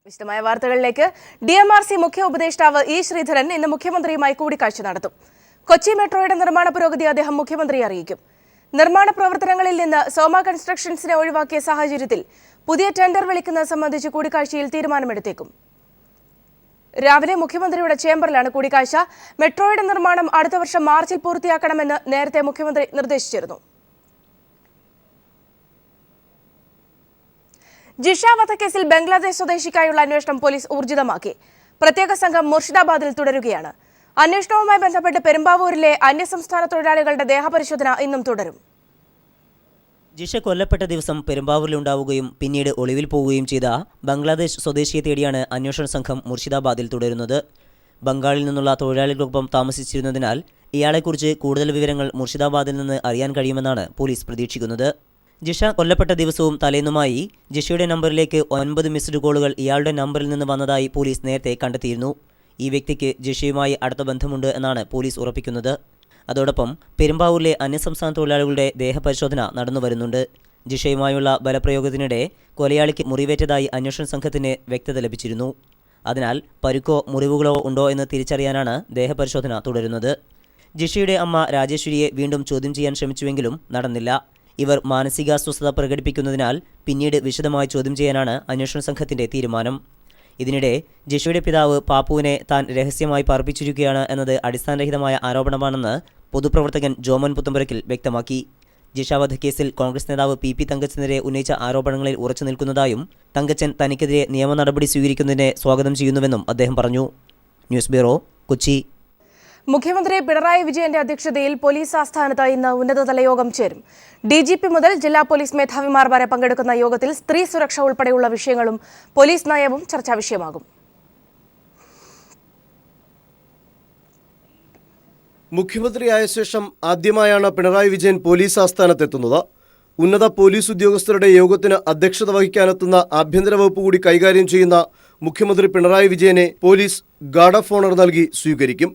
വിശദമായ വാർത്തകളിലേക്ക്. DMRC മുഖ്യ ഉപദേഷ്ടാവ് ഇ ശ്രീധരൻ ഇന്ന് മുഖ്യമന്ത്രിയുമായി കൂടിക്കാഴ്ച നടത്തും. കൊച്ചി മെട്രോയുടെ നിർമ്മാണ പുരോഗതി അദ്ദേഹം മുഖ്യമന്ത്രിയെ അറിയിക്കും. നിർമ്മാണ പ്രവർത്തനങ്ങളിൽ നിന്ന് സോമ കൺസ്ട്രക്ഷൻസിനെ ഒഴിവാക്കിയ സാഹചര്യത്തിൽ പുതിയ ടെൻഡർ വിളിക്കുന്നത് സംബന്ധിച്ച് കൂടിക്കാഴ്ചയിൽ തീരുമാനമെടുത്തേക്കും. രാവിലെ മുഖ്യമന്ത്രിയുടെ ചേംബറിലാണ് കൂടിക്കാഴ്ച. മെട്രോയുടെ നിർമ്മാണം അടുത്ത വർഷം മാർച്ചിൽ പൂർത്തിയാക്കണമെന്ന് നേരത്തെ മുഖ്യമന്ത്രി നിർദ്ദേശിച്ചിരുന്നു. ജിഷ വധക്കേസിൽ ബംഗ്ലാദേശ് സ്വദേശിക്കായുള്ള അന്വേഷണം പോലീസ് ഊർജിതമാക്കി. പ്രത്യേക സംഘം മുർഷിദാബാദിൽ തുടരുകയാണ്. അന്വേഷണവുമായി ബന്ധപ്പെട്ട് പെരുമ്പാവൂരിലെ അന്യസംസ്ഥാന തൊഴിലാളികളുടെ ദേഹപരിശോധന ഇന്നും തുടരും. ജിഷ കൊല്ലപ്പെട്ട ദിവസം പെരുമ്പാവൂരിലുണ്ടാവുകയും പിന്നീട് ഒളിവിൽ പോവുകയും ചെയ്ത ബംഗ്ലാദേശ് സ്വദേശിയെ തേടിയാണ് അന്വേഷണ സംഘം മുർഷിദാബാദിൽ തുടരുന്നത്. ബംഗാളിൽ നിന്നുള്ള തൊഴിലാളികൾക്കൊപ്പം താമസിച്ചിരുന്നതിനാൽ ഇയാളെക്കുറിച്ച് കൂടുതൽ വിവരങ്ങൾ മുർഷിദാബാദിൽ നിന്ന് അറിയാൻ കഴിയുമെന്നാണ് പോലീസ് പ്രതീക്ഷിക്കുന്നത്. ജിഷ കൊല്ലപ്പെട്ട ദിവസവും തലേന്നുമായി ജിഷയുടെ നമ്പറിലേക്ക് 9 മിസ്ഡ് കോളുകൾ ഇയാളുടെ നമ്പറിൽ നിന്ന് വന്നതായി പോലീസ് നേരത്തെ കണ്ടെത്തിയിരുന്നു. ഈ വ്യക്തിക്ക് ജിഷയുമായി അടുത്ത ബന്ധമുണ്ട് എന്നാണ് പോലീസ് ഉറപ്പിക്കുന്നത്. അതോടൊപ്പം പെരുമ്പാവൂരിലെ അന്യസംസ്ഥാന തൊഴിലാളികളുടെ ദേഹപരിശോധന നടന്നുവരുന്നുണ്ട്. ജിഷയുമായുള്ള ബലപ്രയോഗത്തിനിടെ കൊലയാളിക്ക് മുറിവേറ്റതായി അന്വേഷണ സംഘത്തിന് വ്യക്തത ലഭിച്ചിരുന്നു. അതിനാൽ പരുക്കോ മുറിവുകളോ ഉണ്ടോ എന്ന് തിരിച്ചറിയാനാണ് ദേഹപരിശോധന തുടരുന്നത്. ജിഷയുടെ അമ്മ രാജേശ്വരിയെ വീണ്ടും ചോദ്യം ചെയ്യാൻ ശ്രമിച്ചുവെങ്കിലും നടന്നില്ല. ഇവർ മാനസികാസ്വസ്ഥത പ്രകടിപ്പിക്കുന്നതിനാൽ പിന്നീട് വിശദമായി ചോദ്യം ചെയ്യാനാണ് അന്വേഷണ സംഘത്തിന്റെ തീരുമാനം. ഇതിനിടെ ജിഷയുടെ പിതാവ് പാപ്പുവിനെ താൻ രഹസ്യമായി പാർപ്പിച്ചിരിക്കുകയാണ് എന്നത് അടിസ്ഥാനരഹിതമായ ആരോപണമാണെന്ന് പൊതുപ്രവർത്തകൻ ജോമൻ പുത്തമ്പുരയ്ക്കൽ വ്യക്തമാക്കി. ജിഷ വധക്കേസിൽ കോൺഗ്രസ് നേതാവ് PP തങ്കച്ചനെതിരെ ഉന്നയിച്ച ആരോപണങ്ങളിൽ ഉറച്ചു നിൽക്കുന്നതായും തങ്കച്ചൻ തനിക്കെതിരെ നിയമ നടപടി സ്വീകരിക്കുന്നതിനെ സ്വാഗതം ചെയ്യുന്നുവെന്നും അദ്ദേഹം പറഞ്ഞു. News bureau, Kochi. മുഖ്യമന്ത്രി പിണറായി വിജയന്റെ അധ്യക്ഷതയിൽ പോലീസ് ആസ്ഥാനത്ത് ഇന്ന് ഉന്നതതല യോഗം ചേരും. DGP മുതൽ ജില്ലാ പോലീസ് മേധാവിമാർ വരെ പങ്കെടുക്കുന്ന യോഗത്തിൽ സ്ത്രീ സുരക്ഷ ഉൾപ്പെടെയുള്ള വിഷയങ്ങളും പോലീസ് നയവും ചർച്ചാ വിഷയമാകും. മുഖ്യമന്ത്രിയായ ശേഷം ആദ്യമായാണ് പിണറായി വിജയൻ പോലീസ് ആസ്ഥാനത്തെത്തുന്നത്. ഉന്നത പോലീസ് ഉദ്യോഗസ്ഥരുടെ യോഗത്തിന് അധ്യക്ഷത വഹിക്കാനെത്തുന്ന ആഭ്യന്തര വകുപ്പ് കൂടി കൈകാര്യം ചെയ്യുന്ന മുഖ്യമന്ത്രി പിണറായി വിജയനെ പോലീസ് ഗാർഡ് ഓഫ് ഓണർ നൽകി സ്വീകരിക്കും.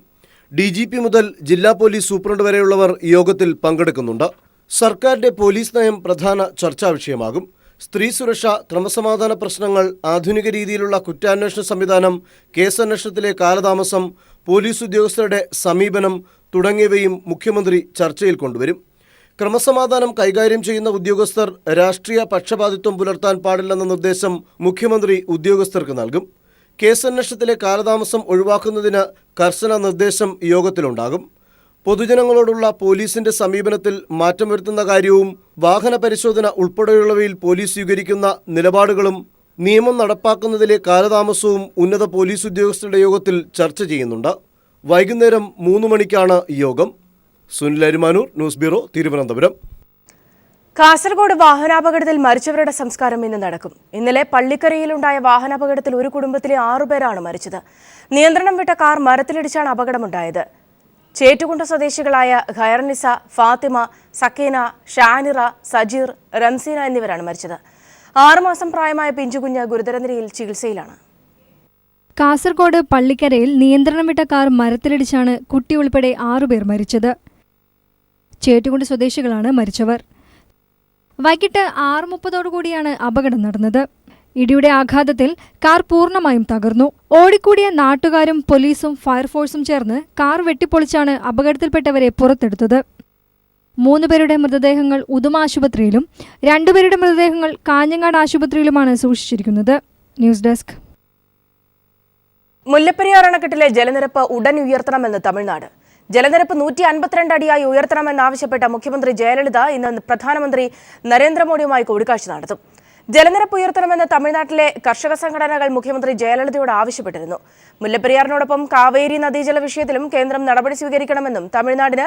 DGP മുതൽ ജില്ലാ പോലീസ് സൂപ്രണ്ട് വരെയുള്ളവർ യോഗത്തിൽ പങ്കെടുക്കുന്നുണ്ട്. സർക്കാരിന്റെ പോലീസ് നയം പ്രധാന ചർച്ചാ വിഷയമാകും. സ്ത്രീ സുരക്ഷ, ക്രമസമാധാന പ്രശ്നങ്ങൾ, ആധുനിക രീതിയിലുള്ള കുറ്റാന്വേഷണ സംവിധാനം, കേസന്വേഷണത്തിലെ കാലതാമസം, പോലീസ് ഉദ്യോഗസ്ഥരുടെ സമീപനം തുടങ്ങിയവയും മുഖ്യമന്ത്രി ചർച്ചയിൽ കൊണ്ടുവരും. ക്രമസമാധാനം കൈകാര്യം ചെയ്യുന്ന ഉദ്യോഗസ്ഥർ രാഷ്ട്രീയ പക്ഷപാതിത്വം പുലർത്താൻ പാടില്ലെന്ന നിർദ്ദേശം മുഖ്യമന്ത്രി ഉദ്യോഗസ്ഥർക്ക് നൽകും. കേസന്വേഷണത്തിലെ കാലതാമസം ഒഴിവാക്കുന്നതിന് കർശന നിർദ്ദേശം യോഗത്തിലുണ്ടാകും. പൊതുജനങ്ങളോടുള്ള പോലീസിന്റെ സമീപനത്തിൽ മാറ്റം വരുത്തുന്ന കാര്യവും വാഹന പരിശോധന ഉൾപ്പെടെയുള്ളവയിൽ പോലീസ് സ്വീകരിക്കുന്ന നിലപാടുകളും നിയമം നടപ്പാക്കുന്നതിലെ കാലതാമസവും ഉന്നത പോലീസ് ഉദ്യോഗസ്ഥരുടെ യോഗത്തിൽ ചർച്ച ചെയ്യുന്നുണ്ട്. വൈകുന്നേരം 3 മണിക്കാണ് യോഗം. Sunil Arimanoor, news bureau, Thiruvananthapuram. കാസർഗോഡ് വാഹനാപകടത്തിൽ മരിച്ചവരുടെ സംസ്കാരം ഇന്ന് നടക്കും. ഇന്നലെ പള്ളിക്കരയിലുണ്ടായ വാഹനാപകടത്തിൽ ഒരു കുടുംബത്തിലെ 6 പേരാണ് മരിച്ചത്. നിയന്ത്രണം വിട്ട കാർ മരത്തിലിടിച്ചാണ് അപകടമുണ്ടായത്. ചേറ്റുകുണ്ട സ്വദേശികളായ ഖൈർനിസ, ഫാത്തിമ, സക്കീന, ഷാനിറ, സജീർ, റംസീന എന്നിവരാണ് മരിച്ചത്. 6 മാസം പ്രായമായ പിഞ്ചുകുഞ്ഞ് ഗുരുതര നിലയിൽ ചികിത്സയിലാണ്. കാസർഗോഡ് പള്ളിക്കരയിൽ നിയന്ത്രണം വിട്ട കാർ മരത്തിലിടിച്ചാണ് കുട്ടി ഉൾപ്പെടെ 6 പേർ മരിച്ചത്. ചേറ്റുകുണ്ട് സ്വദേശികളാണ് മരിച്ചവർ. വൈകിട്ട് 6:30 അപകടം നടന്നത്. ഇടിയുടെ ആഘാതത്തിൽ കാർ പൂർണ്ണമായും തകർന്നു. ഓടിക്കൂടിയ നാട്ടുകാരും പോലീസും ഫയർഫോഴ്സും ചേർന്ന് കാർ വെട്ടിപ്പൊളിച്ചാണ് അപകടത്തിൽപ്പെട്ടവരെ പുറത്തെടുത്തത്. 3 പേരുടെ മൃതദേഹങ്ങൾ ഉദുമ ആശുപത്രിയിലും 2 പേരുടെ മൃതദേഹങ്ങൾ കാഞ്ഞങ്ങാട് ആശുപത്രിയിലുമാണ് സൂക്ഷിച്ചിരിക്കുന്നത്. News desk. മുല്ലപ്പെരിയാർ അണക്കെട്ടിലെ ജലനിരപ്പ് ഉടൻ ഉയർത്തണമെന്ന് തമിഴ്നാട്. ജലനിരപ്പ് 152 അടിയായി ഉയർത്തണമെന്നാവശ്യപ്പെട്ട മുഖ്യമന്ത്രി ജയലളിത ഇന്ന് പ്രധാനമന്ത്രി നരേന്ദ്രമോദിയുമായി കൂടിക്കാഴ്ച നടത്തും. ജലനിരപ്പ് ഉയർത്തണമെന്ന് തമിഴ്നാട്ടിലെ കർഷക സംഘടനകൾ മുഖ്യമന്ത്രി ജയലളിതയോട് ആവശ്യപ്പെട്ടിരുന്നു. മുല്ലപ്പെരിയാറിനോടൊപ്പം കാവേരി നദീജല വിഷയത്തിലും കേന്ദ്രം നടപടി സ്വീകരിക്കണമെന്നും തമിഴ്നാടിന്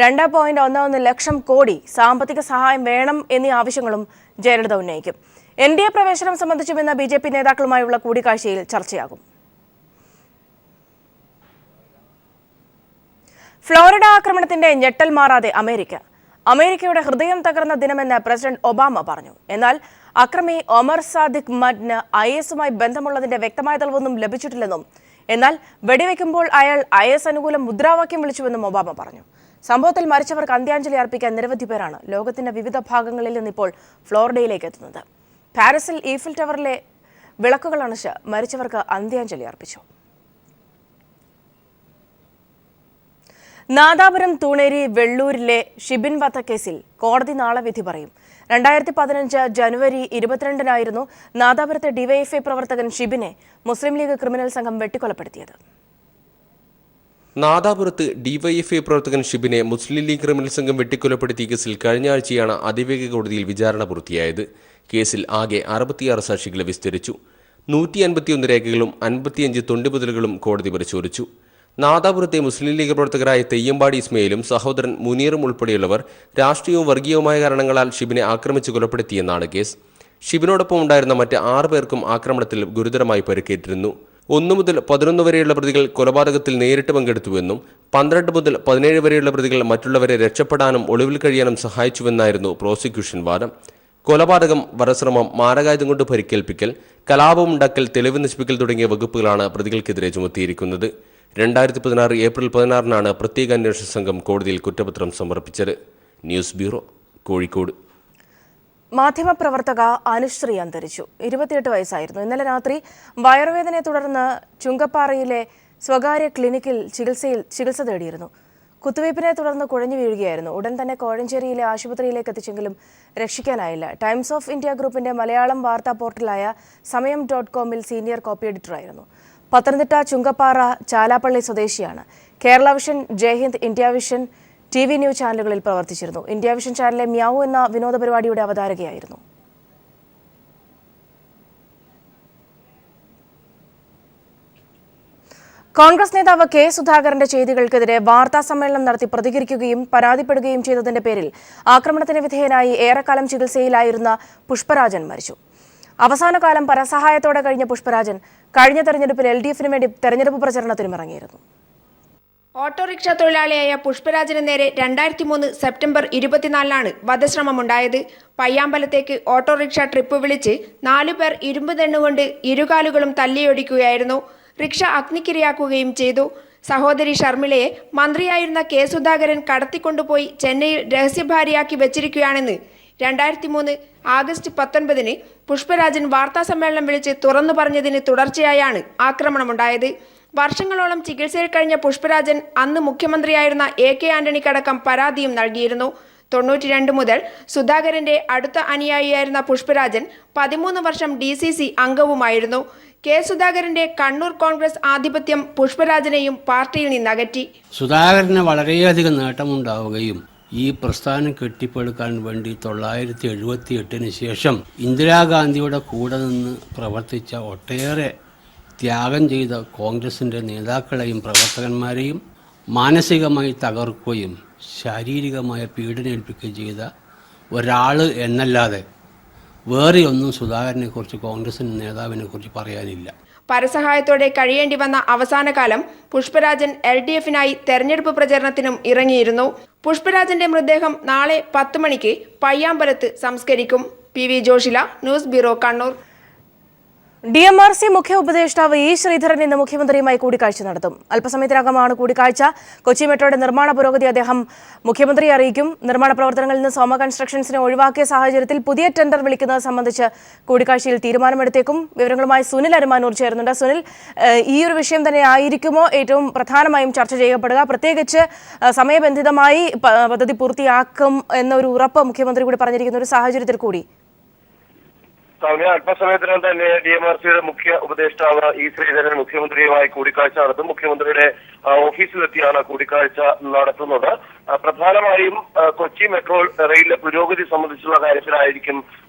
2.11 ലക്ഷം കോടി സാമ്പത്തിക സഹായം വേണം എന്നീ ആവശ്യങ്ങളും ജയലളിത ഉന്നയിക്കും. NDA പ്രവേശനം സംബന്ധിച്ചും ഇന്ന് BJP നേതാക്കളുമായുള്ള കൂടിക്കാഴ്ചയിൽ ചർച്ചയാകും. ഫ്ലോറിഡ ആക്രമണത്തിന്റെ ഞെട്ടൽ മാറാതെ അമേരിക്കയുടെ ഹൃദയം തകർന്ന ദിനമെന്ന് പ്രസിഡന്റ് ഒബാമ പറഞ്ഞു. എന്നാൽ അക്രമി ഒമർ സാദിഖ് മദ്ന് IS-മായി ബന്ധമുള്ളതിന്റെ വ്യക്തമായ തെളിവൊന്നും ലഭിച്ചിട്ടില്ലെന്നും എന്നാൽ വെടിവെക്കുമ്പോൾ അയാൾ IS അനുകൂല മുദ്രാവാക്യം വിളിച്ചുവെന്നും ഒബാമ പറഞ്ഞു. സംഭവത്തിൽ മരിച്ചവർക്ക് അന്ത്യാഞ്ജലി അർപ്പിക്കാൻ നിരവധി പേരാണ് ലോകത്തിന്റെ വിവിധ ഭാഗങ്ങളിൽ നിന്നിപ്പോൾ ഫ്ലോറിഡയിലേക്ക് എത്തുന്നത്. പാരീസിൽ ഈഫൽ ടവറിലെ വിളക്കുകൾ അണച്ച് മരിച്ചവർക്ക് അന്ത്യാഞ്ജലി അർപ്പിച്ചു. നാദാപുരം തൂണേരി വെള്ളൂരിലെ ഷിബിൻ വധക്കേസിൽ കോടതി നാളെ വിധി പറയും. 2015 ജനുവരി 22-നായിരുന്നു നാദാപുരത്തെ ഡിവൈഎഫ്ഐ പ്രവർത്തകൻ ഷിബിനെ മുസ്ലിം ലീഗ് ക്രിമിനൽ സംഘം വെട്ടിക്കൊലപ്പെടുത്തിയത്. നാദാപുരത്ത് ഡിവൈഎഫ്ഐ പ്രവർത്തകൻ ഷിബിനെ മുസ്ലിം ലീഗ് ക്രിമിനൽ സംഘം വെട്ടിക്കൊലപ്പെടുത്തിയ കേസിൽ കഴിഞ്ഞ ആഴ്ചയാണ് അതിവേഗ കോടതിയിൽ വിചാരണ പൂർത്തിയായത്. കേസിൽ ആകെ 66 സാക്ഷികളെ വിസ്തരിച്ചു. 151 രേഖകളും 55 തൊണ്ടിമുതലുകളും കോടതി പരിശോധിച്ചു. നാദാപുരത്തെ മുസ്ലിം ലീഗ് പ്രവർത്തകരായ തെയ്യമ്പാടി ഇസ്മയിലും സഹോദരൻ മുനീറും ഉൾപ്പെടെയുള്ളവർ രാഷ്ട്രീയവും വർഗീയവുമായ കാരണങ്ങളാൽ ഷിബിനെ ആക്രമിച്ച് കൊലപ്പെടുത്തിയെന്നാണ് കേസ്. ഷിബിനോടൊപ്പം ഉണ്ടായിരുന്ന മറ്റ് 6 പേർക്കും ആക്രമണത്തിൽ ഗുരുതരമായി പരിക്കേറ്റിരുന്നു. 1 മുതൽ 11 വരെയുള്ള പ്രതികൾ കൊലപാതകത്തിൽ നേരിട്ട് പങ്കെടുത്തുവെന്നും 12 മുതൽ 17 വരെയുള്ള പ്രതികൾ മറ്റുള്ളവരെ രക്ഷപ്പെടാനും ഒളിവിൽ കഴിയാനും സഹായിച്ചുവെന്നായിരുന്നു പ്രോസിക്യൂഷൻ വാദം. കൊലപാതകം, വധശ്രമം, മാരകായുധം കൊണ്ട് പരിക്കേൽപ്പിക്കൽ, കലാപമുണ്ടാക്കൽ, തെളിവ് നശിപ്പിക്കൽ തുടങ്ങിയ വകുപ്പുകളാണ് പ്രതികൾക്കെതിരെ ചുമത്തിയിരിക്കുന്നത്. 2016 ഏപ്രിൽ 16-നാണ് പ്രത്യേക അന്വേഷണ സംഘം കോടതിയിൽ കുറ്റപത്രം സമർപ്പിച്ചത്. News bureau, Kozhikode. മാധ്യമപ്രവർത്തക അനുശ്രീ അന്തരിച്ചു. 28 വയസ്സായിരുന്നു. ഇന്നലെ രാത്രി വയറുവേദനയെ തുടർന്ന് ചുങ്കപ്പാറയിലെ സ്വകാര്യ ക്ലിനിക്കിൽ ചികിത്സ തേടിയിരുന്നു. കുത്തുവയ്പ്പിനെ തുടർന്ന് കുഴഞ്ഞു വീഴുകയായിരുന്നു. ഉടൻ തന്നെ കോഴഞ്ചേരിയിലെ ആശുപത്രിയിലേക്ക് എത്തിച്ചെങ്കിലും രക്ഷിക്കാനായില്ല. ടൈംസ് ഓഫ് ഇന്ത്യ ഗ്രൂപ്പിന്റെ മലയാളം വാർത്താ പോർട്ടലായ സമയം.com-ൽ സീനിയർ കോപ്പി എഡിറ്ററായിരുന്നു. പത്തനംതിട്ട ചുങ്കപ്പാറ ചാലാപ്പള്ളി സ്വദേശിയാണ്. Kerala vision, Jaihind, India vision, TV news ചാനലുകളിൽ പ്രവർത്തിച്ചിരുന്നു. ഇന്ത്യ വിഷൻ ചാനലിലെ മ്യാവു എന്ന വിനോദ പരിപാടിയുടെ അവതാരകയായിരുന്നു. കോൺഗ്രസ് നേതാവ് കെ സുധാകരന്റെ ചെയ്തികൾക്കെതിരെ വാർത്താ സമ്മേളനം നടത്തി പ്രതികരിക്കുകയും പരാതിപ്പെടുകയും ചെയ്തതിന്റെ പേരിൽ ആക്രമണത്തിന് വിധേയനായി ഏറെക്കാലം ചികിത്സയിലായിരുന്ന പുഷ്പരാജൻ മരിച്ചു. അവസാനകാലം പരസഹായത്തോടെ കഴിഞ്ഞ പുഷ്പരാജൻ കഴിഞ്ഞ തെരഞ്ഞെടുപ്പിൽ LDF-ന് വേണ്ടി തെരഞ്ഞെടുപ്പ് പ്രചരണത്തിനും ഇറങ്ങിയിരുന്നു. ഓട്ടോറിക്ഷ തൊഴിലാളിയായ പുഷ്പരാജന് നേരെ 2003 സെപ്റ്റംബർ 24-നാണ് വധശ്രമമുണ്ടായത്. പയ്യാമ്പലത്തേക്ക് ഓട്ടോറിക്ഷ ട്രിപ്പ് വിളിച്ച് 4 പേർ ഇരുമ്പ് തെണ്ണുകൊണ്ട് ഇരുകാലുകളും തല്ലിയൊടിക്കുകയായിരുന്നു. റിക്ഷ അഗ്നിക്കിരയാക്കുകയും ചെയ്തു. സഹോദരി ഷർമിളയെ മന്ത്രിയായിരുന്ന കെ സുധാകരൻ കടത്തിക്കൊണ്ടുപോയി ചെന്നൈയിൽ രഹസ്യഭാര്യയാക്കി വെച്ചിരിക്കുകയാണെന്ന് 2003 ആഗസ്റ്റ് 19-ന് പുഷ്പരാജൻ വാർത്താസമ്മേളനം വിളിച്ച് തുറന്നു പറഞ്ഞതിന് തുടർച്ചയായാണ് ആക്രമണമുണ്ടായത്. വർഷങ്ങളോളം ചികിത്സയിൽ കഴിഞ്ഞ പുഷ്പരാജൻ അന്ന് മുഖ്യമന്ത്രിയായിരുന്ന AK ആന്റണിക്കടക്കം പരാതിയും നൽകിയിരുന്നു. 92 മുതൽ സുധാകരന്റെ അടുത്ത അനുയായിയായിരുന്ന പുഷ്പരാജൻ 13 വർഷം DCC അംഗവുമായിരുന്നു. കെ സുധാകരന്റെ കണ്ണൂർ കോൺഗ്രസ് ആധിപത്യം പുഷ്പരാജനെയും പാർട്ടിയിൽ നിന്നകറ്റി. സുധാകരന് വളരെയധികം നേട്ടമുണ്ടാവുകയും ഈ പ്രസ്ഥാനം കെട്ടിപ്പടുക്കാൻ വേണ്ടി 1978-ന് ശേഷം ഇന്ദിരാഗാന്ധിയുടെ കൂടെ നിന്ന് പ്രവർത്തിച്ച ഒട്ടേറെ ത്യാഗം ചെയ്ത കോൺഗ്രസിൻ്റെ നേതാക്കളെയും പ്രവർത്തകന്മാരെയും മാനസികമായി തകർക്കുകയും ശാരീരികമായ പീഡനമേൽപ്പിക്കുകയും ചെയ്ത ഒരാൾ എന്നല്ലാതെ വേറെയൊന്നും സുധാകരനെക്കുറിച്ച് കോൺഗ്രസിൻ്റെ നേതാവിനെക്കുറിച്ച് പറയാനില്ല. പരസഹായത്തോടെ കഴിയേണ്ടി വന്ന അവസാനകാലം പുഷ്പരാജൻ LDF-നായി തെരഞ്ഞെടുപ്പ് പ്രചരണത്തിനും ഇറങ്ങിയിരുന്നു. പുഷ്പരാജന്റെ മൃതദേഹം നാളെ 10 മണിക്ക് പയ്യാമ്പലത്ത് സംസ്കരിക്കും. PV Joshila, news bureau, Kannur. DMRC മുഖ്യ ഉപദേഷ്ടാവ് E. ശ്രീധരൻ ഇന്ന് മുഖ്യമന്ത്രിയുമായി കൂടിക്കാഴ്ച നടത്തും. അല്പസമയത്തിനകമാണ് കൂടിക്കാഴ്ച. കൊച്ചി മെട്രോയുടെ നിർമ്മാണ പുരോഗതി അദ്ദേഹം മുഖ്യമന്ത്രിയെ അറിയിക്കും. നിർമ്മാണ പ്രവർത്തനങ്ങളിൽ നിന്ന് സോമ കൺസ്ട്രക്ഷൻസിനെ ഒഴിവാക്കിയ സാഹചര്യത്തിൽ പുതിയ ടെൻഡർ വിളിക്കുന്നത് സംബന്ധിച്ച് കൂടിക്കാഴ്ചയിൽ തീരുമാനമെടുത്തേക്കും. വിവരങ്ങളുമായി സുനിൽ അരുമാനൂർ ചേരുന്നുണ്ട്. സുനിൽ, ഈ ഒരു വിഷയം തന്നെ ആയിരിക്കുമോ ഏറ്റവും പ്രധാനമായും ചർച്ച ചെയ്യപ്പെടുക? പ്രത്യേകിച്ച് സമയബന്ധിതമായി പദ്ധതി പൂർത്തിയാക്കും എന്നൊരു ഉറപ്പ് മുഖ്യമന്ത്രി കൂടി പറഞ്ഞിരിക്കുന്ന ഒരു സാഹചര്യത്തിൽ കൂടി അല്പസമയത്തിനും തന്നെ DMRCയുടെ മുഖ്യ ഉപദേഷ്ടാവ് E. ശ്രീധരൻ മുഖ്യമന്ത്രിയുമായി കൂടിക്കാഴ്ച നടത്തും. മുഖ്യമന്ത്രിയുടെ ഓഫീസിലെത്തിയാണ് കൂടിക്കാഴ്ച നടത്തുന്നത്. പ്രധാനമായും കൊച്ചി മെട്രോ റെയിലിലെ പുരോഗതി സംബന്ധിച്ചുള്ള കാര്യത്തിലായിരിക്കും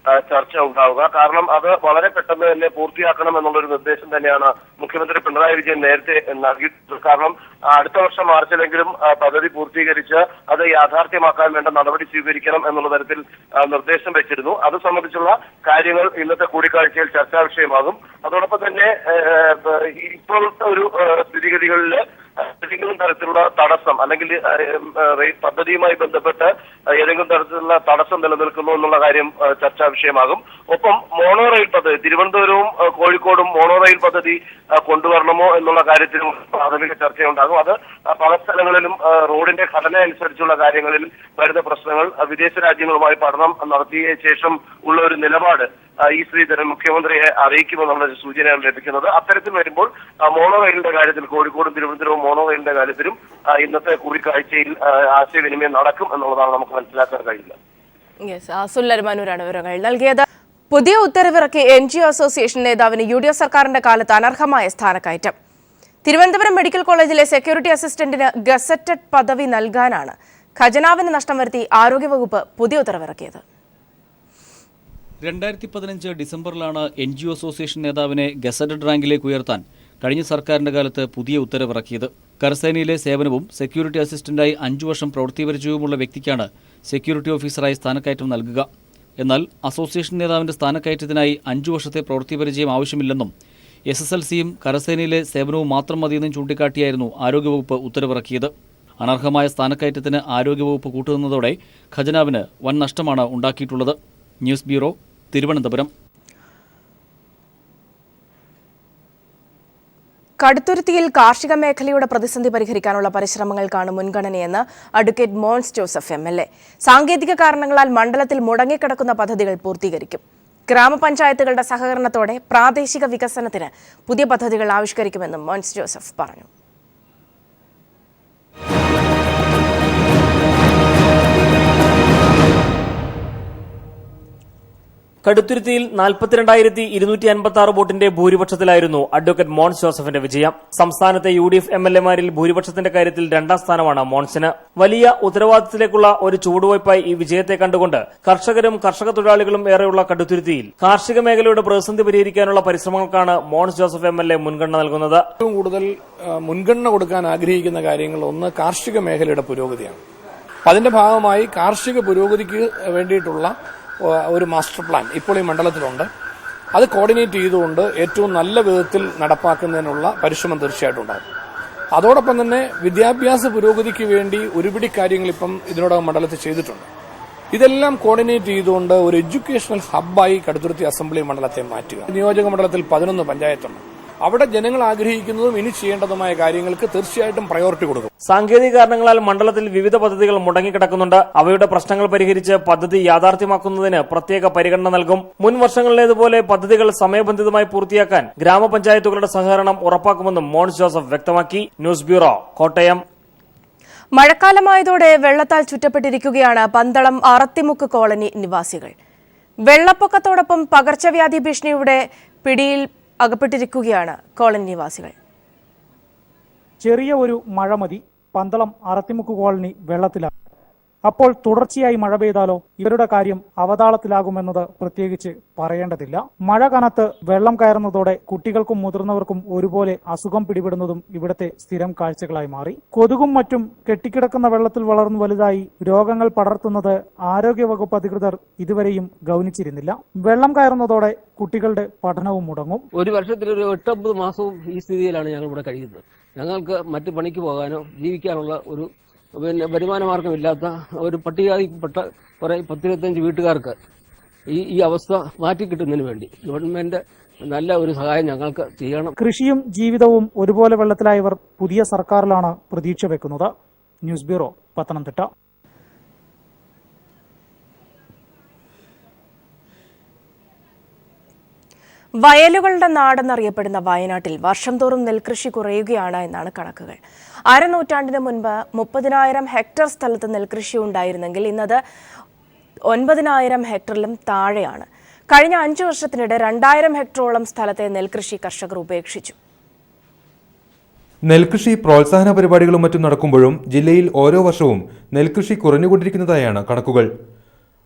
ചർച്ച ഉണ്ടാവുക. കാരണം അത് വളരെ പെട്ടെന്ന് തന്നെ പൂർത്തിയാക്കണം എന്നുള്ളൊരു നിർദ്ദേശം തന്നെയാണ് മുഖ്യമന്ത്രി പിണറായി വിജയൻ നേരത്തെ നൽകിയിട്ടുള്ളത്. കാരണം അടുത്ത വർഷം മാർച്ചിലെങ്കിലും പദ്ധതി പൂർത്തീകരിച്ച് അത് യാഥാർത്ഥ്യമാക്കാൻ വേണ്ട നടപടി സ്വീകരിക്കണം എന്നുള്ള തരത്തിൽ നിർദ്ദേശം വെച്ചിരുന്നു. അത് സംബന്ധിച്ചുള്ള കാര്യങ്ങൾ ഇന്നത്തെ കൂടിക്കാഴ്ചയിൽ ചർച്ചാ വിഷയമാകും. അതോടൊപ്പം തന്നെ ഇപ്പോഴത്തെ ഒരു സ്ഥിതിഗതികളിൽ ഏതെങ്കിലും തരത്തിലുള്ള തടസ്സം അല്ലെങ്കിൽ പദ്ധതിയുമായി ബന്ധപ്പെട്ട് ഏതെങ്കിലും തരത്തിലുള്ള തടസ്സം നിലനിൽക്കുന്നു എന്നുള്ള കാര്യം ചർച്ചാ വിഷയമാകും. ഒപ്പം മോണോ റെയിൽ പദ്ധതി, തിരുവനന്തപുരവും കോഴിക്കോടും മോണോ റെയിൽ പദ്ധതി കൊണ്ടുവരണമോ എന്നുള്ള കാര്യത്തിലും പ്രാഥമിക ചർച്ചയുണ്ടാകും. അത് പല സ്ഥലങ്ങളിലും റോഡിന്റെ ഘടന അനുസരിച്ചുള്ള കാര്യങ്ങളിൽ വരുന്ന പ്രശ്നങ്ങൾ വിദേശ രാജ്യങ്ങളുമായി പഠനം നടത്തിയ ശേഷം ഉള്ള ഒരു നിലപാട് ഈ ശ്രീധരൻ മുഖ്യമന്ത്രിയെ അറിയിക്കുമെന്നുള്ള സൂചനയാണ് ലഭിക്കുന്നത്. അത്തരത്തിൽ വരുമ്പോൾ മോണോ റെയിലിന്റെ കാര്യത്തിൽ കോഴിക്കോടും തിരുവനന്തപുരവും മോണോ റെയിലിന്റെ കാര്യത്തിലും ഇന്നത്തെ കൂടിക്കാഴ്ചയിൽ ആശയവിനിമയം നടക്കും എന്നുള്ളതാണ് നമുക്ക് മനസ്സിലാക്കാൻ കഴിയുന്നത്. സുല്ലർമാനൂരാണ് വിവരങ്ങൾ നൽകിയത്. പുതിയ ഉത്തരവിറക്കി NGO അസോസിയേഷൻ നേതാവിന് UDF സർക്കാരിന്റെ കാലത്ത് അനർഹമായ സ്ഥാനക്കയറ്റം. തിരുവനന്തപുരം മെഡിക്കൽ കോളേജിലെ സെക്യൂരിറ്റി അസിസ്റ്റന്റിന് ഗസറ്റഡ് പദവി നൽകാനാണ് ഖജനാവിന് നഷ്ടം വരുത്തി ആരോഗ്യവകുപ്പ് പുതിയ ഉത്തരവിറക്കിയത്. 2015 ഡിസംബറിലാണ് NGO അസോസിയേഷൻ നേതാവിനെ ഗസറ്റഡ് റാങ്കിലേക്ക് ഉയർത്താൻ കഴിഞ്ഞ സർക്കാരിന്റെ കാലത്ത് പുതിയ ഉത്തരവിറക്കിയത്. കരസേനയിലെ സേവനവും സെക്യൂരിറ്റി അസിസ്റ്റന്റായി 5 വർഷം പ്രവൃത്തി പരിചയവുമുള്ള വ്യക്തിക്കാണ് സെക്യൂരിറ്റി ഓഫീസറായി സ്ഥാനക്കയറ്റം നൽകുക. എന്നാൽ അസോസിയേഷൻ നേതാവിന്റെ സ്ഥാനക്കയറ്റത്തിനായി 5 വർഷത്തെ പ്രവൃത്തി പരിചയം ആവശ്യമില്ലെന്നും SSLCയും കരസേനയിലെ സേവനവും മാത്രം മതിയെന്നും ചൂണ്ടിക്കാട്ടിയായിരുന്നു ആരോഗ്യവകുപ്പ് ഉത്തരവിറക്കിയത്. അനർഹമായ സ്ഥാനക്കയറ്റത്തിന് ആരോഗ്യവകുപ്പ് കൂട്ടുനിന്നതോടെ ഖജനാവിന് വൻ നഷ്ടമാണ് ഉണ്ടാക്കിയിട്ടുള്ളത്. News bureau, Thiruvananthapuram. കടുത്തുരുത്തിയിൽ കാർഷിക മേഖലയുടെ പ്രതിസന്ധി പരിഹരിക്കാനുള്ള പരിശ്രമങ്ങൾക്കാണ് മുൻഗണനയെന്ന് അഡ്വക്കേറ്റ് മോൻസ് ജോസഫ് MLA. സാങ്കേതിക കാരണങ്ങളാൽ മണ്ഡലത്തിൽ മുടങ്ങിക്കിടക്കുന്ന പദ്ധതികൾ പൂർത്തീകരിക്കും. ഗ്രാമപഞ്ചായത്തുകളുടെ സഹകരണത്തോടെ പ്രാദേശിക വികസനത്തിന് പുതിയ പദ്ധതികൾ ആവിഷ്കരിക്കുമെന്നും മോൻസ് ജോസഫ് പറഞ്ഞു. കടുത്തുരുത്തിയിൽ 42,256 വോട്ടിന്റെ ഭൂരിപക്ഷത്തിലായിരുന്നു അഡ്വക്കേറ്റ് മോൻസ് ജോസഫിന്റെ വിജയം. സംസ്ഥാനത്തെ UDF MLAമാരിൽ ഭൂരിപക്ഷത്തിന്റെ കാര്യത്തിൽ 2ാം സ്ഥാനമാണ് മോൻസിന്. വലിയ ഉത്തരവാദിത്തത്തിലേക്കുള്ള ഒരു ചുവടുവയ്പായി ഈ വിജയത്തെ കണ്ടുകൊണ്ട് കർഷകരും കർഷക തൊഴിലാളികളും ഏറെയുള്ള കടുത്തുരുത്തിയിൽ കാർഷിക മേഖലയുടെ പ്രതിസന്ധി പരിഹരിക്കാനുള്ള പരിശ്രമങ്ങൾക്കാണ് മോൻസ് ജോസഫ് MLA മുൻഗണന നൽകുന്നത്. ഏറ്റവും കൂടുതൽ മുൻഗണന കൊടുക്കാൻ ആഗ്രഹിക്കുന്ന കാര്യങ്ങൾ ഒന്ന് കാർഷിക മേഖലയുടെ പുരോഗതിയാണ്. അതിന്റെ ഭാഗമായി കാർഷിക പുരോഗതിക്ക് വേണ്ടിയിട്ടുള്ള ഒരു മാസ്റ്റർ പ്ലാൻ ഇപ്പോൾ ഈ മണ്ഡലത്തിലുണ്ട്. അത് കോർഡിനേറ്റ് ചെയ്തുകൊണ്ട് ഏറ്റവും നല്ല വിധത്തിൽ നടപ്പാക്കുന്നതിനുള്ള പരിശ്രമം തീർച്ചയായിട്ടും ഉണ്ടാകും. അതോടൊപ്പം തന്നെ വിദ്യാഭ്യാസ പുരോഗതിക്ക് വേണ്ടി ഒരുപിടി കാര്യങ്ങൾ ഇപ്പം ഇതിനോടകം മണ്ഡലത്തിൽ ചെയ്തിട്ടുണ്ട്. ഇതെല്ലാം കോർഡിനേറ്റ് ചെയ്തുകൊണ്ട് ഒരു എഡ്യൂക്കേഷണൽ ഹബ്ബായി കടുത്തുരുത്തി അസംബ്ലി മണ്ഡലത്തെ മാറ്റുക. നിയോജക മണ്ഡലത്തിൽ 11 പഞ്ചായത്തുണ്ട്. അവിടെ ജനങ്ങൾ ആഗ്രഹിക്കുന്നതും ഇനി ചെയ്യേണ്ടതുമായ കാര്യങ്ങൾക്ക് തീർച്ചയായിട്ടും പ്രയോറിറ്റി കൊടുക്കും. സാങ്കേതിക കാരണങ്ങളാൽ മണ്ഡലത്തിൽ വിവിധ പദ്ധതികൾ മുടങ്ങിക്കിടക്കുന്നുണ്ട്. അവയുടെ പ്രശ്നങ്ങൾ പരിഹരിച്ച് പദ്ധതി യാഥാർത്ഥ്യമാക്കുന്നതിന് പ്രത്യേക പരിഗണന നൽകും. മുൻ വർഷങ്ങളിലേതുപോലെ പദ്ധതികൾ സമയബന്ധിതമായി പൂർത്തിയാക്കാൻ ഗ്രാമപഞ്ചായത്തുകളുടെ സഹകരണം ഉറപ്പാക്കുമെന്നും മോൻസ് ജോസഫ് വ്യക്തമാക്കി. News bureau, Kottayam. മഴക്കാലമായതോടെ വെള്ളത്താൽ ചുറ്റപ്പെട്ടിരിക്കുകയാണ് പന്തളം അറത്തിമുക്ക് കോളനി നിവാസികൾ. വെള്ളപ്പൊക്കത്തോടൊപ്പം പകർച്ചവ്യാധി ഭീഷണിയുടെ പിടിയിൽ അകപ്പെട്ടിരിക്കുകയാണ് കോളനി നിവാസികൾ. ചെറിയ ഒരു മഴ മതി, പന്തളം അറത്തിമുക്ക് കോളനി വെള്ളത്തിലാണ്. അപ്പോൾ തുടർച്ചയായി മഴ പെയ്താലോ ഇവരുടെ കാര്യം അവതാളത്തിലാകുമെന്നത് പ്രത്യേകിച്ച് പറയേണ്ടതില്ല. മഴ കനത്ത് വെള്ളം കയറുന്നതോടെ കുട്ടികൾക്കും മുതിർന്നവർക്കും ഒരുപോലെ അസുഖം പിടിപെടുന്നതും ഇവിടുത്തെ സ്ഥിരം കാഴ്ചകളായി മാറി. കൊതുകും മറ്റും കെട്ടിക്കിടക്കുന്ന വെള്ളത്തിൽ വളർന്നു വലുതായി രോഗങ്ങൾ പടർത്തുന്നത് ആരോഗ്യവകുപ്പ് അധികൃതർ ഇതുവരെയും ഗൗനിച്ചിരുന്നില്ല. വെള്ളം കയറുന്നതോടെ കുട്ടികളുടെ പഠനവും മുടങ്ങും. ഒരു വർഷത്തിൽ ഒരു 8-9 മാസവും ഈ സ്ഥിതിയിലാണ് ഞങ്ങൾ ഇവിടെ കഴിയുന്നത്. ഞങ്ങൾക്ക് മറ്റു പണിക്ക് പോകാനോ ജീവിക്കാനുള്ള ഒരു വരുമാന മാർഗമില്ലാത്ത ഒരു പട്ടികജാതിപ്പെട്ട കുറെ 10-25 വീട്ടുകാർക്ക് ഈ അവസ്ഥ മാറ്റിക്കിട്ടുന്നതിന് വേണ്ടി ഗവൺമെന്റ് നല്ല ഒരു സഹായം ഞങ്ങൾക്ക് ചെയ്യണം. കൃഷിയും ജീവിതവും ഒരുപോലെ വെള്ളത്തിലായവർ പുതിയ സർക്കാരിലാണ് പ്രതീക്ഷ വെക്കുന്നത്. News bureau, Pathanamthitta. വയലുകളുടെ നാടെന്നറിയപ്പെടുന്ന വയനാട്ടിൽ വർഷം തോറും നെൽകൃഷി കുറയുകയാണ് എന്നാണ് കണക്കുകൾ. അരനൂറ്റാണ്ടിന് മുൻപ് 30,000 ഹെക്ടർ സ്ഥലത്ത് നെൽകൃഷി ഉണ്ടായിരുന്നെങ്കിൽ ഇന്നത് 9,000 ഹെക്ടറിലും താഴെയാണ്. കഴിഞ്ഞ 5 വർഷത്തിനിടെ 2,000 ഹെക്ടറോളം സ്ഥലത്തെ നെൽകൃഷി കർഷകർ ഉപേക്ഷിച്ചു. നെൽകൃഷി പ്രോത്സാഹന പരിപാടികളും മറ്റും നടക്കുമ്പോഴും ജില്ലയിൽ ഓരോ വർഷവും നെൽകൃഷി കുറഞ്ഞുകൊണ്ടിരിക്കുന്നതായാണ് കണക്കുകൾ.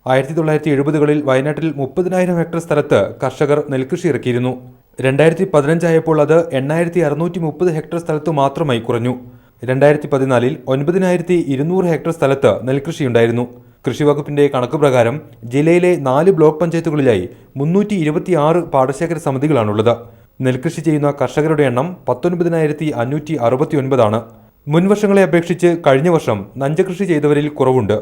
1970-കളിൽ വയനാട്ടിൽ 30,000 ഹെക്ടർ സ്ഥലത്ത് കർഷകർ നെൽകൃഷി ഇറക്കിയിരുന്നു. 2015 ആയപ്പോൾ അത് 8,630 ഹെക്ടർ സ്ഥലത്ത് മാത്രമായി കുറഞ്ഞു. 2014-ൽ 9,200 ഹെക്ടർ സ്ഥലത്ത് നെൽകൃഷിയുണ്ടായിരുന്നു. കൃഷിവകുപ്പിന്റെ കണക്കുപ്രകാരം ജില്ലയിലെ 4 ബ്ലോക്ക് പഞ്ചായത്തുകളിലായി 326 പാടശേഖര സമിതികളാണുള്ളത്. നെൽകൃഷി ചെയ്യുന്ന കർഷകരുടെ എണ്ണം 19,569 ആണ്. മുൻവർഷങ്ങളെ അപേക്ഷിച്ച് കഴിഞ്ഞ വർഷം നഞ്ചകൃഷി ചെയ്തവരിൽ കുറവുണ്ട്.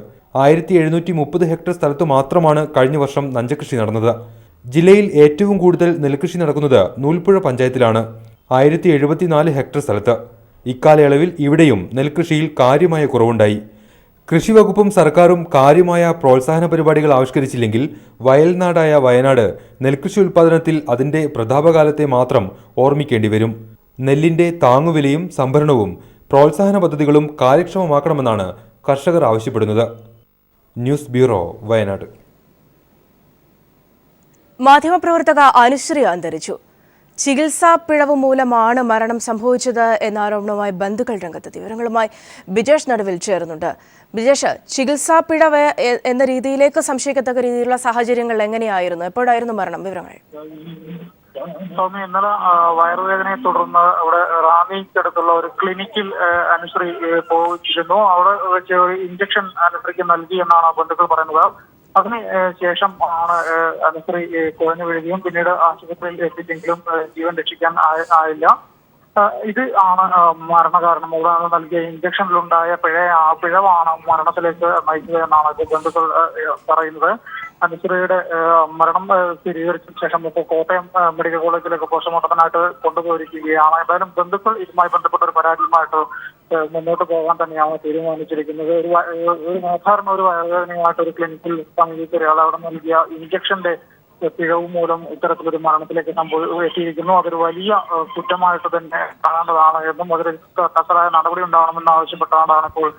1,730 ഹെക്ടർ സ്ഥലത്ത് മാത്രമാണ് കഴിഞ്ഞ വർഷം നഞ്ചകൃഷി നടന്നത്. ജില്ലയിൽ ഏറ്റവും കൂടുതൽ നെൽകൃഷി നടക്കുന്നത് നൂൽപ്പുഴ പഞ്ചായത്തിലാണ്, 1,074 ഹെക്ടർ സ്ഥലത്ത്. ഇക്കാലയളവിൽ ഇവിടെയും നെൽകൃഷിയിൽ കാര്യമായ കുറവുണ്ടായി. കൃഷിവകുപ്പും സർക്കാരും കാര്യമായ പ്രോത്സാഹന പരിപാടികൾ ആവിഷ്കരിച്ചില്ലെങ്കിൽ വയൽനാടായ വയനാട് നെൽകൃഷി ഉൽപ്പാദനത്തിൽ അതിന്റെ പ്രതാപകാലത്തെ മാത്രം ഓർമ്മിക്കേണ്ടി വരും. നെല്ലിന്റെ താങ്ങുവിലയും സംഭരണവും പ്രോത്സാഹന പദ്ധതികളും കാര്യക്ഷമമാക്കണമെന്നാണ് കർഷകർ ആവശ്യപ്പെടുന്നത്. News bureau, Wayanad. മാധ്യമപ്രവർത്തക അനുശ്രീ അന്തരിച്ചു. ചികിത്സാ പിഴവ് മൂലമാണ് മരണം സംഭവിച്ചത് എന്ന ആരോപണവുമായി ബന്ധുക്കൾ രംഗത്തെത്തി. വിവരങ്ങളുമായി ബിജേഷ് നടുവിൽ ചേരുന്നുണ്ട്. ബിജേഷ്, ചികിത്സാ പിഴവ് എന്ന രീതിയിലേക്ക് സംശയിക്കത്തക്ക രീതിയിലുള്ള സാഹചര്യങ്ങൾ എങ്ങനെയായിരുന്നു? എപ്പോഴായിരുന്നു മരണം? വിവരങ്ങൾ. സ്വാമി, ഇന്നലെ വയറുവേദനയെ തുടർന്ന് അവിടെ റാന്നിക്കടുത്തുള്ള ഒരു ക്ലിനിക്കിൽ അനുശ്രീ പോയിരുന്നു. അവിടെ വെച്ച് ഒരു ഇഞ്ചക്ഷൻ അനുശ്രീക്ക് നൽകി എന്നാണ് ബന്ധുക്കൾ പറയുന്നത്. അതിന് ശേഷം ആണ് അനുശ്രീ കുഴഞ്ഞു വീഴുകയും പിന്നീട് ആശുപത്രിയിൽ എത്തിച്ചെങ്കിലും ജീവൻ രക്ഷിക്കാൻ ആയില്ല. ഇത് ആണ് മരണകാരണം. അവിടെ നൽകിയ ഇഞ്ചക്ഷനിലുണ്ടായ പിഴവാണ് മരണത്തിലേക്ക് നയിച്ചത് എന്നാണ് ബന്ധുക്കൾ പറയുന്നത്. അനുശ്രീയുടെ മരണം സ്ഥിരീകരിച്ച ശേഷം കോട്ടയം മെഡിക്കൽ കോളേജിലേക്ക് പോസ്റ്റ്മോർട്ടത്തിനായിട്ട് കൊണ്ടുപോയിരിക്കുകയാണ്. എന്തായാലും ബന്ധുക്കൾ ഇതുമായി ബന്ധപ്പെട്ട ഒരു പരാതിയുമായിട്ട് മുന്നോട്ട് പോകാൻ തന്നെയാണ് തീരുമാനിച്ചിരിക്കുന്നത്. സാധാരണ ഒരു വയറുവേദനയുമായിട്ട് ഒരു ക്ലിനിക്കിൽ സമീപിച്ച ഒരാൾ അവിടെ നൽകിയ ഇഞ്ചക്ഷന്റെ പിഴവ് മൂലം ഇത്തരത്തിലൊരു മരണത്തിലേക്ക് എത്തിയിരിക്കുന്നു. അതൊരു വലിയ കുറ്റമായിട്ട് തന്നെ കാണേണ്ടതാണ് എന്നും അതിൽ കർശനമായ നടപടി ഉണ്ടാവണമെന്ന് ആവശ്യപ്പെട്ടാണ് ഇപ്പോൾ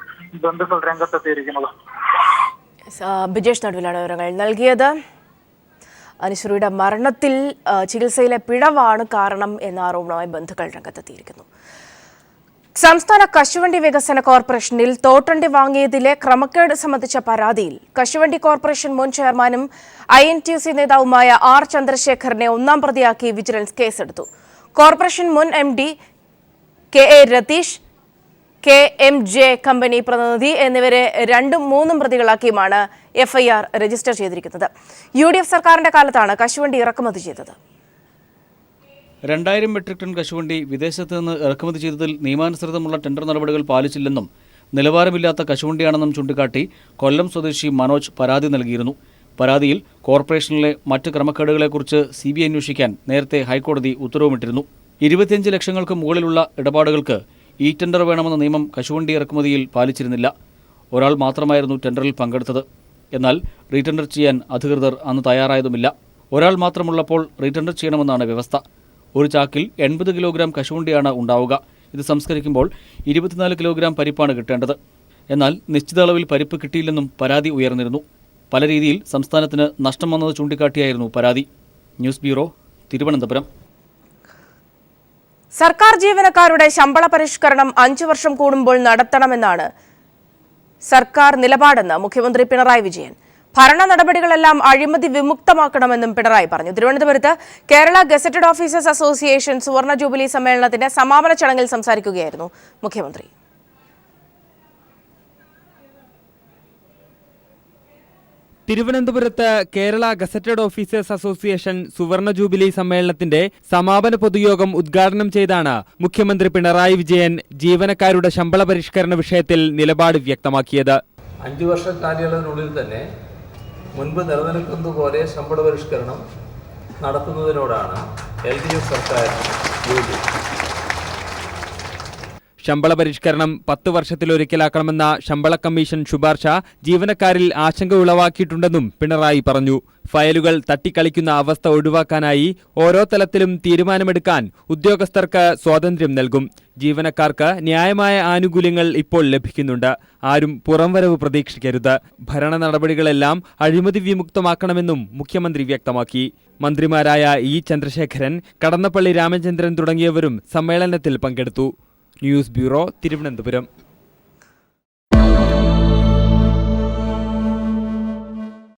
ബന്ധുക്കൾ രംഗത്തെത്തിയിരിക്കുന്നത്. ബിജേഷ് നടുവിലാണ് വിവരങ്ങൾ നൽകിയത്. അനുശ്രീയുടെ മരണത്തിൽ ചികിത്സയിലെ പിഴവാണ് കാരണം എന്ന ആരോപണവുമായി ബന്ധുക്കൾ രംഗത്തെത്തിയിരിക്കുന്നു. സംസ്ഥാന കശുവണ്ടി വികസന കോർപ്പറേഷനിൽ തോട്ടണ്ടി വാങ്ങിയതിലെ ക്രമക്കേട് സംബന്ധിച്ച പരാതിയിൽ കശുവണ്ടി കോർപ്പറേഷൻ മുൻ ചെയർമാനും INTUC നേതാവുമായ R ചന്ദ്രശേഖരനെ ഒന്നാം പ്രതിയാക്കി വിജിലൻസ് കേസെടുത്തു. കോർപ്പറേഷൻ മുൻ MD KA Ratheesh, KMJ company പ്രതിനിധി എന്നിവരെ 2-3 പ്രതികളാക്കിയുമാണ് FIR രജിസ്റ്റർ ചെയ്തിരിക്കുന്നത്. UDF സർക്കാരിന്റെ കാലത്താണ് കശുവണ്ടി ഇറക്കുമതി ചെയ്തത്. 2000 മെട്രിക് ടൺ കശുവണ്ടി വിദേശത്ത് നിന്ന് ഇറക്കുമതി ചെയ്തതിൽ നിയമാനുസൃതമുള്ള ടെൻഡർ നടപടികൾ പാലിച്ചില്ലെന്നും നിലവാരമില്ലാത്ത കശുവണ്ടിയാണെന്നും ചൂണ്ടിക്കാട്ടി കൊല്ലം സ്വദേശി മനോജ് പരാതി നൽകിയിരുന്നു. പരാതിയിൽ കോർപ്പറേഷനിലെ മറ്റ് ക്രമക്കേടുകളെക്കുറിച്ച് CBI അന്വേഷിക്കാൻ നേരത്തെ ഹൈക്കോടതി ഉത്തരവുമിട്ടിരുന്നു. 25 ലക്ഷങ്ങൾക്ക് മുകളിലുള്ള ഇടപാടുകൾക്ക് ഈ ടെൻഡർ വേണമെന്ന നിയമം കശുവണ്ടി ഇറക്കുമതിയിൽ പാലിച്ചിരുന്നില്ല. ഒരാൾ മാത്രമായിരുന്നു ടെൻഡറിൽ പങ്കെടുത്തത്. എന്നാൽ റീടെൻഡർ ചെയ്യാൻ അധികൃതർ അന്ന് തയ്യാറായതുമില്ല. ഒരാൾ മാത്രമുള്ളപ്പോൾ റീടെൻഡർ ചെയ്യണമെന്നാണ് വ്യവസ്ഥ. ഒരു ചാക്കിൽ 80 കിലോഗ്രാം കശുവണ്ടിയാണ് ഉണ്ടാവുക. ഇത് സംസ്കരിക്കുമ്പോൾ 24 കിലോഗ്രാം പരിപ്പാണ് കിട്ടേണ്ടത്. എന്നാൽ നിശ്ചിത അളവിൽ പരിപ്പ് കിട്ടിയില്ലെന്നും പരാതി ഉയർന്നിരുന്നു. പല രീതിയിൽ സംസ്ഥാനത്തിന് നഷ്ടം വന്നത് ചൂണ്ടിക്കാട്ടിയായിരുന്നു പരാതി. News bureau, Thiruvananthapuram. സർക്കാർ ജീവനക്കാരുടെ ശമ്പള പരിഷ്കരണം 5 വർഷം കൂടുമ്പോൾ നടത്തണമെന്നാണ് സർക്കാർ നിലപാടെന്ന് മുഖ്യമന്ത്രി പിണറായി വിജയൻ. ഭരണ നടപടികളെല്ലാം അഴിമതി വിമുക്തമാക്കണമെന്നും പിണറായി പറഞ്ഞു. തിരുവനന്തപുരത്ത് കേരള ഗസറ്റഡ് ഓഫീസേഴ്സ് അസോസിയേഷൻ സുവർണ ജൂബിലി സമ്മേളനത്തിന്റെ സമാപന ചടങ്ങിൽ സംസാരിക്കുകയായിരുന്നു മുഖ്യമന്ത്രി. തിരുവനന്തപുരത്ത് കേരള ഗസറ്റഡ് ഓഫീസേഴ്സ് അസോസിയേഷൻ സുവർണ ജൂബിലി സമ്മേളനത്തിന്റെ സമാപന പൊതുയോഗം ഉദ്ഘാടനം ചെയ്താണ് മുഖ്യമന്ത്രി പിണറായി വിജയൻ ജീവനക്കാരുടെ ശമ്പള പരിഷ്കരണ വിഷയത്തിൽ നിലപാട് വ്യക്തമാക്കിയത്. 5 വർഷ കാലയളവിനുള്ളിൽ തന്നെ മുൻപ് നിലനിൽക്കുന്നതുപോലെ ശമ്പള പരിഷ്കരണം നടത്തുന്നതിനോടാണ് LDF സർക്കാരിന് യോജിച്ചത്. ശമ്പള പരിഷ്കരണം 10 വർഷത്തിലൊരിക്കലാക്കണമെന്ന ശമ്പള കമ്മീഷൻ ശുപാർശ ജീവനക്കാരിൽ ആശങ്ക ഉളവാക്കിയിട്ടുണ്ടെന്നും പിണറായി പറഞ്ഞു. ഫയലുകൾ തട്ടിക്കളിക്കുന്ന അവസ്ഥ ഒഴിവാക്കാനായി ഓരോ തലത്തിലും തീരുമാനമെടുക്കാൻ ഉദ്യോഗസ്ഥർക്ക് സ്വാതന്ത്ര്യം നൽകും. ജീവനക്കാർക്ക് ന്യായമായ ആനുകൂല്യങ്ങൾ ഇപ്പോൾ ലഭിക്കുന്നുണ്ട്. ആരും പുറംവരവ് പ്രതീക്ഷിക്കരുത്. ഭരണ നടപടികളെല്ലാം അഴിമതി വിമുക്തമാക്കണമെന്നും മുഖ്യമന്ത്രി വ്യക്തമാക്കി. മന്ത്രിമാരായ E ചന്ദ്രശേഖരൻ, കടന്നപ്പള്ളി രാമചന്ദ്രൻ തുടങ്ങിയവരും സമ്മേളനത്തിൽ പങ്കെടുത്തു. News bureau, Thiruvananthapuram.